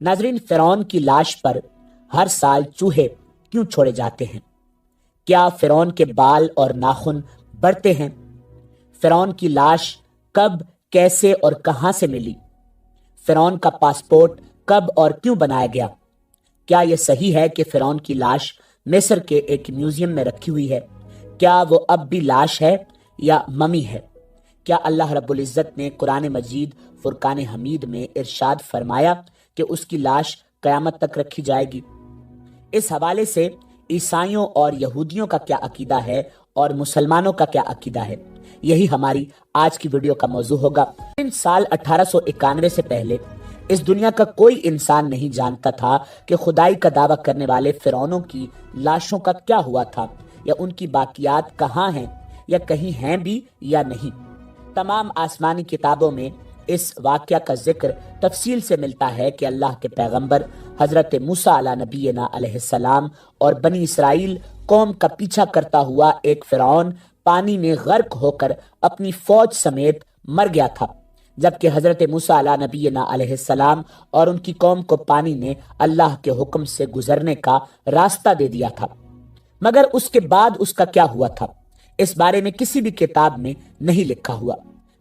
ناظرین، فرعون کی لاش پر ہر سال چوہے کیوں چھوڑے جاتے ہیں؟ کیا فرعون کے بال اور ناخن بڑھتے ہیں؟ فرعون کی لاش کب، کیسے اور کہاں سے ملی؟ فرعون کا پاسپورٹ کب اور کیوں بنایا گیا؟ کیا یہ صحیح ہے کہ فرعون کی لاش مصر کے ایک میوزیم میں رکھی ہوئی ہے؟ کیا وہ اب بھی لاش ہے یا ممی ہے؟ کیا اللہ رب العزت نے قرآن مجید فرقان حمید میں ارشاد فرمایا کہ اس کی لاش قیامت تک رکھی جائے گی؟ اس حوالے سے عیسائیوں اور یہودیوں کا کیا عقیدہ ہے اور مسلمانوں کا کیا عقیدہ ہے، یہی ہماری آج کی ویڈیو کا موضوع ہوگا۔ سال 1891 سے پہلے اس دنیا کا کوئی انسان نہیں جانتا تھا کہ خدائی کا دعویٰ کرنے والے فرعونوں کی لاشوں کا کیا ہوا تھا، یا ان کی باقیات کہاں ہیں، یا کہیں ہیں بھی یا نہیں۔ تمام آسمانی کتابوں میں اس واقعہ کا ذکر تفصیل سے ملتا ہے کہ اللہ کے پیغمبر حضرت موسیٰ علیہ نبینا علیہ السلام اور بنی اسرائیل قوم کا پیچھا کرتا ہوا ایک فرعون پانی میں غرق ہو کر اپنی فوج سمیت مر گیا تھا، جبکہ حضرت موسیٰ علیہ نبینا علیہ السلام اور ان کی قوم کو پانی نے اللہ کے حکم سے گزرنے کا راستہ دے دیا تھا۔ مگر اس کے بعد اس کا کیا ہوا تھا، اس بارے میں کسی بھی کتاب میں نہیں لکھا ہوا،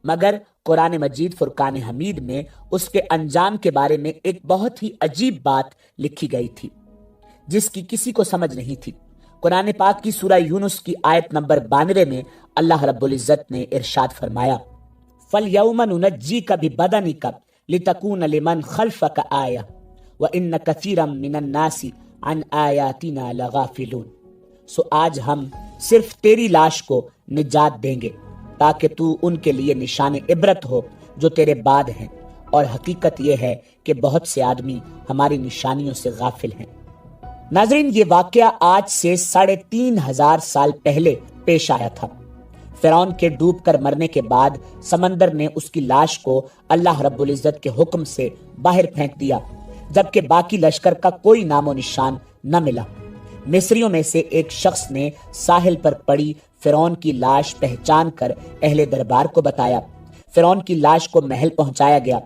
مگر قرآن مجید فرقان حمید میں اس کے انجام کے بارے میں ایک بہت ہی عجیب بات لکھی گئی تھی جس کی کسی کو سمجھ نہیں تھی۔ قرآن پاک کی سورہ یونس کی آیت نمبر 92 میں اللہ رب العزت نے ارشاد فرمایا، فَالْيَوْمَ نُنَجِّيكَ بِبَدَنِكَ لِتَكُونَ لِمَنْ خَلْفَكَ آیَةً وَإِنَّ كَثِيرًا مِنَ النَّاسِ عَنْ آیَاتِنَا لَغَافِلُونَ۔ سو آج ہم صرف تیری لاش کو نجات دیں گے تاکہ تو ان کے لیے نشان عبرت ہو جو تیرے بعد ہیں، اور حقیقت یہ ہے کہ بہت سے آدمی ہماری نشانیوں سے غافل ہیں۔ ناظرین، یہ واقعہ آج سے 3500 سال پہلے پیش آیا تھا۔ فرعون کے ڈوب کر مرنے کے بعد سمندر نے اس کی لاش کو اللہ رب العزت کے حکم سے باہر پھینک دیا، جبکہ باقی لشکر کا کوئی نام و نشان نہ ملا۔ مصریوں میں سے ایک شخص نے ساحل پر پڑی فرعون کی لاش پہچان کر اہل دربار کو بتایا۔ فرعون کی لاش کو محل پہنچایا گیا۔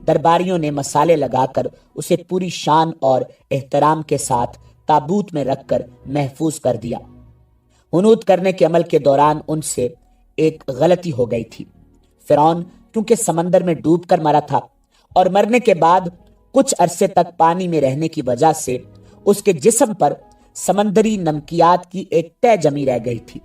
درباریوں نے مسالے لگا کر اسے پوری شان اور احترام کے ساتھ تابوت میں رکھ کر محفوظ کر دیا۔ ہنوت کرنے کے عمل کے دوران ان سے ایک غلطی ہو گئی تھی۔ فرعون کیونکہ سمندر میں ڈوب کر مرا تھا اور مرنے کے بعد کچھ عرصے تک پانی میں رہنے کی وجہ سے اس کے جسم پر سمندری نمکیات کی ایک تہ جمی رہ گئی تھی۔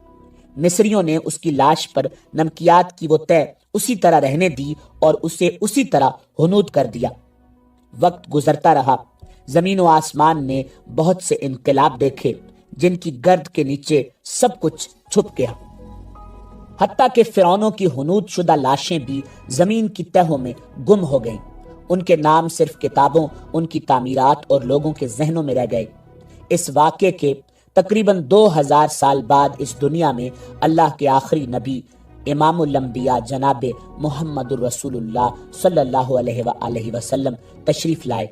مصریوں نے اس کی لاش پر نمکیات کی وہ تہ اسی طرح رہنے دی اور اسے اسی طرح ہنوت کر دیا۔ وقت گزرتا رہا، زمین و آسمان نے بہت سے انقلاب دیکھے جن کی گرد کے نیچے سب کچھ چھپ گیا، حتیٰ کہ فرعونوں کی ہنوت شدہ لاشیں بھی زمین کی تہوں میں گم ہو گئیں۔ ان کے نام صرف کتابوں، ان کی تعمیرات اور لوگوں کے ذہنوں میں رہ گئے۔ اس واقعے کے تقریباً 2000 سال بعد اس دنیا میں اللہ کے آخری نبی امام الانبیاء جناب محمد الرسول اللہ صلی اللہ علیہ وآلہ وسلم تشریف لائے۔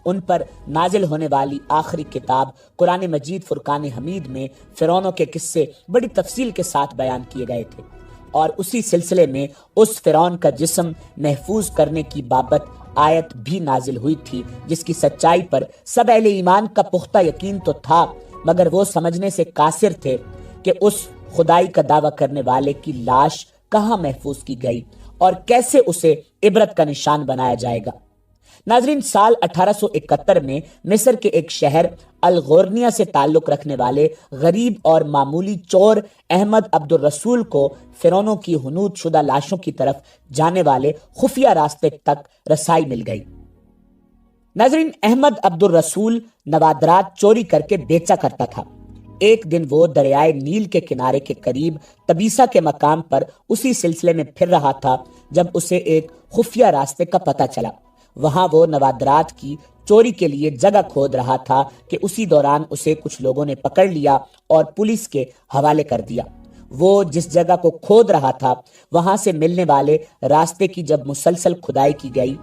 ان پر نازل ہونے والی آخری کتاب قرآن مجید فرقان حمید میں فرعونوں کے قصے بڑی تفصیل کے ساتھ بیان کیے گئے تھے، اور اسی سلسلے میں اس فرعون کا جسم محفوظ کرنے کی بابت آیت بھی نازل ہوئی تھی، جس کی سچائی پر سب اہل ایمان کا پختہ یقین تو تھا، مگر وہ سمجھنے سے قاصر تھے کہ اس خدائی کا دعویٰ کرنے والے کی لاش کہاں محفوظ کی گئی اور کیسے اسے عبرت کا نشان بنایا جائے گا۔ ناظرین، سال 1871 میں مصر کے ایک شہر الغورنیہ سے تعلق رکھنے والے غریب اور معمولی چور احمد عبد الرسول کو فرعونوں کی ہنوت شدہ لاشوں کی طرف جانے والے خفیہ راستے تک رسائی مل گئی۔ ناظرین، احمد عبد الرسول نوادرات چوری کر کے بیچا کرتا تھا۔ ایک دن وہ دریائے نیل کے کنارے کے قریب تبیسا کے مقام پر اسی سلسلے میں پھر رہا تھا جب اسے ایک خفیہ راستے کا پتہ چلا۔ وہاں وہ نوادرات کی چوری کے لیے جگہ کھود رہا تھا کہ اسی دوران اسے کچھ لوگوں نے پکڑ لیا اور پولیس کے حوالے کر دیا۔ وہ جس جگہ کو کھود رہا تھا وہاں سے ملنے والے راستے کی جب مسلسل کھدائی کی گئی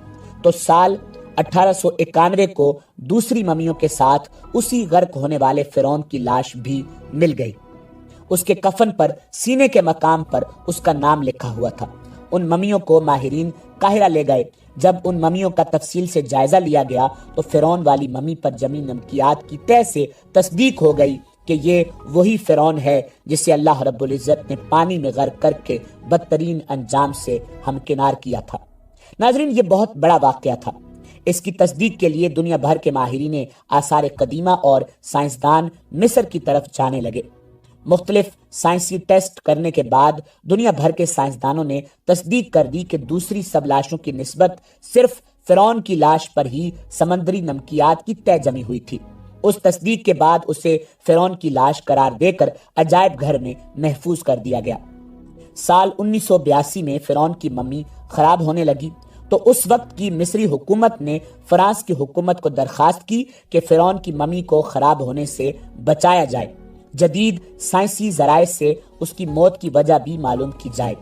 تو سال 1891 کو دوسری ممیوں کے ساتھ اسی غرق ہونے والے فرعون کی لاش بھی مل گئی۔ اس کے کفن پر سینے کے مقام پر اس کا نام لکھا ہوا تھا۔ ان ممیوں کو ماہرین قاہرہ لے گئے، جب ان ممیوں کا تفصیل سے جائزہ لیا گیا تو فرعون والی ممی پر جمی نمکیات کی تہ سے تصدیق ہو گئی کہ یہ وہی فرعون ہے جسے اللہ رب العزت نے پانی میں غرق کر کے بدترین انجام سے ہمکنار کیا تھا۔ ناظرین، یہ بہت بڑا واقعہ تھا۔ اس کی تصدیق کے لیے دنیا بھر کے ماہرین آثار قدیمہ اور سائنسدان مصر کی طرف جانے لگے۔ مختلف سائنسی ٹیسٹ کرنے کے بعد دنیا بھر کے سائنسدانوں نے تصدیق کر دی کہ دوسری سب لاشوں کی نسبت صرف فرعون کی لاش پر ہی سمندری نمکیات کی تہ جمی ہوئی تھی۔ اس تصدیق کے بعد اسے فرعون کی لاش قرار دے کر عجائب گھر میں محفوظ کر دیا گیا۔ سال 1982 میں فرعون کی ممی خراب ہونے لگی تو اس وقت کی مصری حکومت نے فرانس کی حکومت کو درخواست کی کہ فرعون کی ممی کو خراب ہونے سے بچایا جائے۔ جدید سائنسی ذرائع سے اس کی موت کی وجہ بھی معلوم کی جائے۔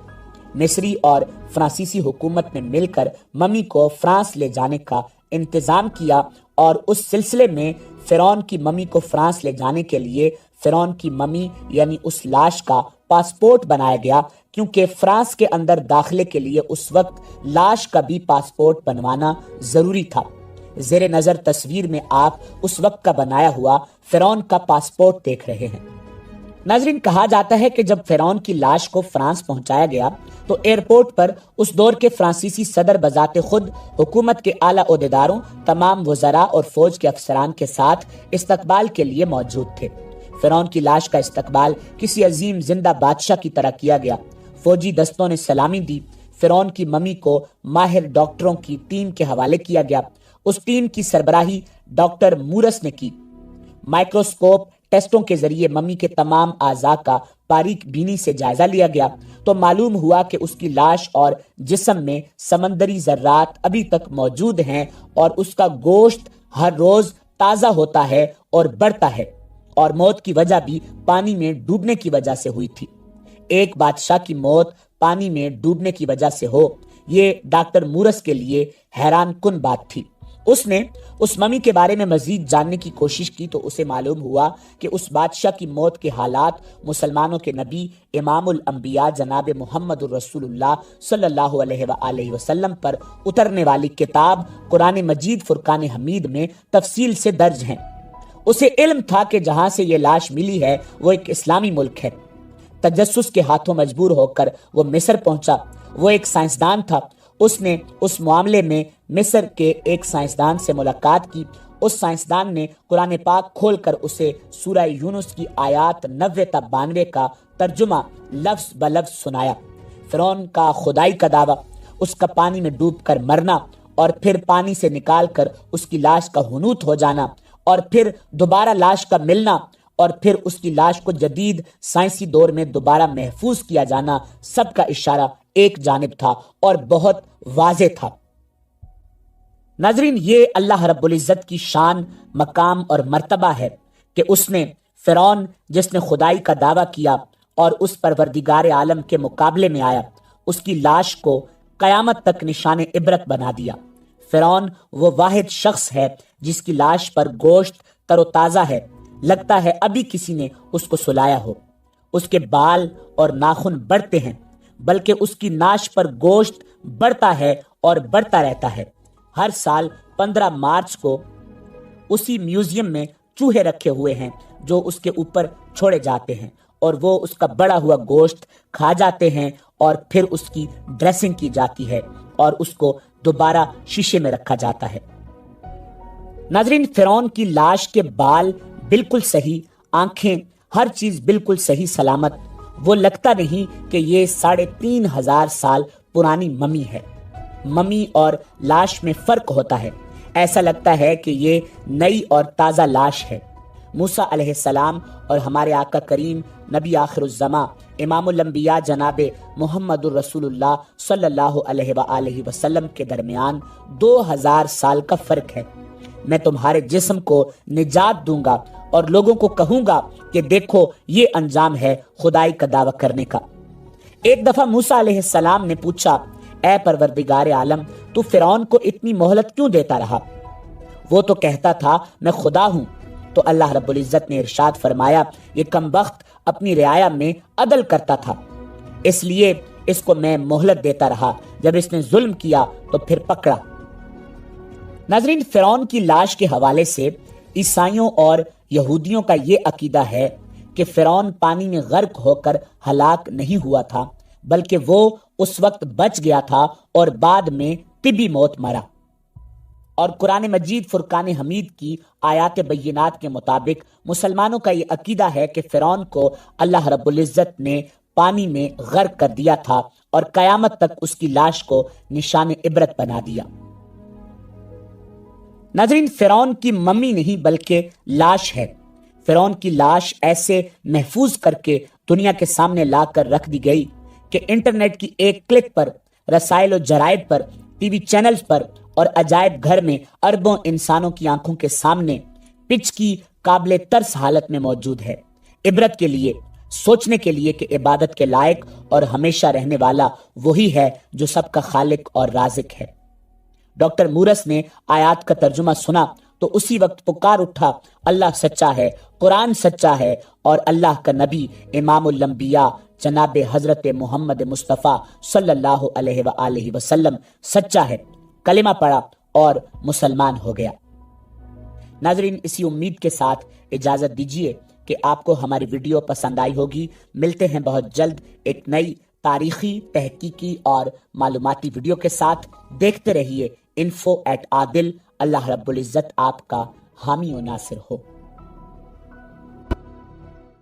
مصری اور فرانسیسی حکومت نے مل کر ممی کو فرانس لے جانے کا انتظام کیا اور اس سلسلے میں فرعون کی ممی کو فرانس لے جانے کے لیے فرعون کی ممی یعنی اس لاش کا پاسپورٹ بنایا گیا، کیونکہ فرانس کے اندر داخلے کے لیے اس وقت لاش کا بھی پاسپورٹ بنوانا ضروری تھا۔ زیر نظر تصویر میں آپ اس وقت کا بنایا ہوا فرعون کا پاسپورٹ دیکھ رہے ہیں۔ ناظرین، کہا جاتا ہے کہ جب فرعون کی لاش کو فرانس پہنچایا گیا تو ایئرپورٹ پر اس دور کے فرانسیسی صدر بذات خود حکومت کے اعلیٰ عہدیداروں، تمام وزراء اور فوج کے افسران کے ساتھ استقبال کے لیے موجود تھے۔ فرعون کی لاش کا استقبال کسی عظیم زندہ بادشاہ کی طرح کیا گیا۔ فوجی دستوں نے سلامی دی۔ فرعون کی ممی کو ماہر ڈاکٹروں کی ٹیم کے حوالے کیا گیا۔ اس ٹیم کی سربراہی ڈاکٹر مورس نے کی۔ مائکروسکوپ ٹیسٹوں کے ذریعے ممی کے تمام اعضاء کا باریک بینی سے جائزہ لیا گیا تو معلوم ہوا کہ اس کی لاش اور جسم میں سمندری ذرات ابھی تک موجود ہیں اور اس کا گوشت ہر روز تازہ ہوتا ہے اور بڑھتا ہے، اور موت کی وجہ بھی پانی میں ڈوبنے کی وجہ سے ہوئی تھی۔ ایک بادشاہ کی موت پانی میں ڈوبنے کی وجہ سے ہو، یہ ڈاکٹر مورس کے لیے حیران کن بات تھی۔ اس نے اس ممی کے بارے میں مزید جاننے کی کوشش کی تو اسے معلوم ہوا کہ اس بادشاہ کی موت کے حالات مسلمانوں کے نبی امام الانبیاء جناب محمد الرسول اللہ صلی اللہ علیہ وآلہ وسلم پر اترنے والی کتاب قرآن مجید فرقان حمید میں تفصیل سے درج ہیں۔ اسے علم تھا کہ جہاں سے یہ لاش ملی ہے وہ ایک اسلامی ملک ہے۔ تجسس کے ہاتھوں مجبور ہو کر وہ مصر پہنچا۔ وہ ایک سائنسدان تھا۔ اس نے اس معاملے میں مصر کے ایک سائنسدان سے ملاقات کی۔ اس سائنسدان نے قرآن پاک کھول کر اسے سورہ یونس کی آیات 90 تا 92 کا ترجمہ لفظ بلفظ سنایا۔ فرعون کا خدائی کا دعویٰ، اس کا پانی میں ڈوب کر مرنا اور پھر پانی سے نکال کر اس کی لاش کا حنوط ہو جانا اور پھر دوبارہ لاش کا ملنا اور پھر اس کی لاش کو جدید سائنسی دور میں دوبارہ محفوظ کیا جانا، سب کا اشارہ ایک جانب تھا اور بہت واضح تھا۔ ناظرین، یہ اللہ رب العزت کی شان، مقام اور مرتبہ ہے کہ اس نے فرعون جس نے خدائی کا دعویٰ کیا اور اس پروردگار عالم کے مقابلے میں آیا، اس کی لاش کو قیامت تک نشان عبرت بنا دیا۔ فرعون وہ واحد شخص ہے جس کی لاش پر گوشت تر و تازہ ہے، لگتا ہے ابھی کسی نے اس کو سلایا ہو۔ اس کے بال اور ناخن بڑھتے ہیں، بلکہ اس کی ناش پر گوشت بڑھتا ہے اور بڑھتا رہتا ہے۔ ہر سال 15 مارچ کو اسی میوزیم میں چوہے رکھے ہوئے ہیں جو اس کے اوپر چھوڑے جاتے ہیں اور وہ اس کا بڑا ہوا گوشت کھا جاتے ہیں اور پھر اس کی ڈریسنگ کی جاتی ہے اور اس کو دوبارہ شیشے میں رکھا جاتا ہے۔ ناظرین، فرعون کی لاش کے بال بالکل صحیح، آنکھیں، ہر چیز بالکل صحیح سلامت۔ وہ لگتا نہیں کہ یہ 3500 سال پرانی ممی ہے۔ ممی اور لاش میں فرق ہوتا ہے۔ ایسا لگتا ہے کہ یہ نئی اور تازہ لاش ہے۔ موسیٰ علیہ السلام اور ہمارے آقا کریم نبی آخر الزماں امام الانبیاء جناب محمد الرسول اللہ صلی اللہ علیہ وآلہ وسلم کے درمیان 2000 سال کا فرق ہے۔ میں تمہارے جسم کو نجات دوں گا اور لوگوں کو کہوں گا کہ دیکھو یہ انجام ہے خدائی کا دعویٰ کرنے کا۔ ایک دفعہ موسیٰ علیہ السلام نے پوچھا، اے پروردگار عالم، تو فرعون کو اتنی مہلت کیوں دیتا رہا؟ وہ تو کہتا تھا میں خدا ہوں۔ تو اللہ رب العزت نے ارشاد فرمایا، یہ کم بخت اپنی رعایا میں عدل کرتا تھا، اس لیے اس کو میں مہلت دیتا رہا، جب اس نے ظلم کیا تو پھر پکڑا۔ ناظرین، فرعون کی لاش کے حوالے سے عیسائیوں اور یہودیوں کا یہ عقیدہ ہے کہ فرعون پانی میں غرق ہو کر ہلاک نہیں ہوا تھا، بلکہ وہ اس وقت بچ گیا تھا اور بعد میں طبی موت مرا۔ اور قرآن مجید فرقان حمید کی آیات بینات کے مطابق مسلمانوں کا یہ عقیدہ ہے کہ فرعون کو اللہ رب العزت نے پانی میں غرق کر دیا تھا اور قیامت تک اس کی لاش کو نشان عبرت بنا دیا۔ ناظرین، فرعون کی ممی نہیں بلکہ لاش ہے۔ فرعون کی لاش ایسے محفوظ کر کے دنیا کے سامنے لا کر رکھ دی گئی کہ انٹرنیٹ کی ایک کلک پر، رسائل و جرائد پر، ٹی وی چینلز پر اور عجائب گھر میں اربوں انسانوں کی آنکھوں کے سامنے پچ کی قابل ترس حالت میں موجود ہے، عبرت کے لیے، سوچنے کے لیے کہ عبادت کے لائق اور ہمیشہ رہنے والا وہی ہے جو سب کا خالق اور رازق ہے۔ ڈاکٹر مورس نے آیات کا ترجمہ سنا تو اسی وقت پکار اٹھا، اللہ سچا ہے، قرآن سچا ہے، اور اللہ کا نبی امام الانبیاء جناب حضرت محمد مصطفیٰ صلی اللہ علیہ وآلہ وسلم سچا ہے۔ کلمہ پڑھا اور مسلمان ہو گیا۔ ناظرین، اسی امید کے ساتھ اجازت دیجیے کہ آپ کو ہماری ویڈیو پسند آئی ہوگی۔ ملتے ہیں بہت جلد ایک نئی تاریخی، تحقیقی اور معلوماتی ویڈیو کے ساتھ۔ دیکھتے رہیے info@adil۔ اللہ رب العزت آپ کا حامی و ناصر ہو۔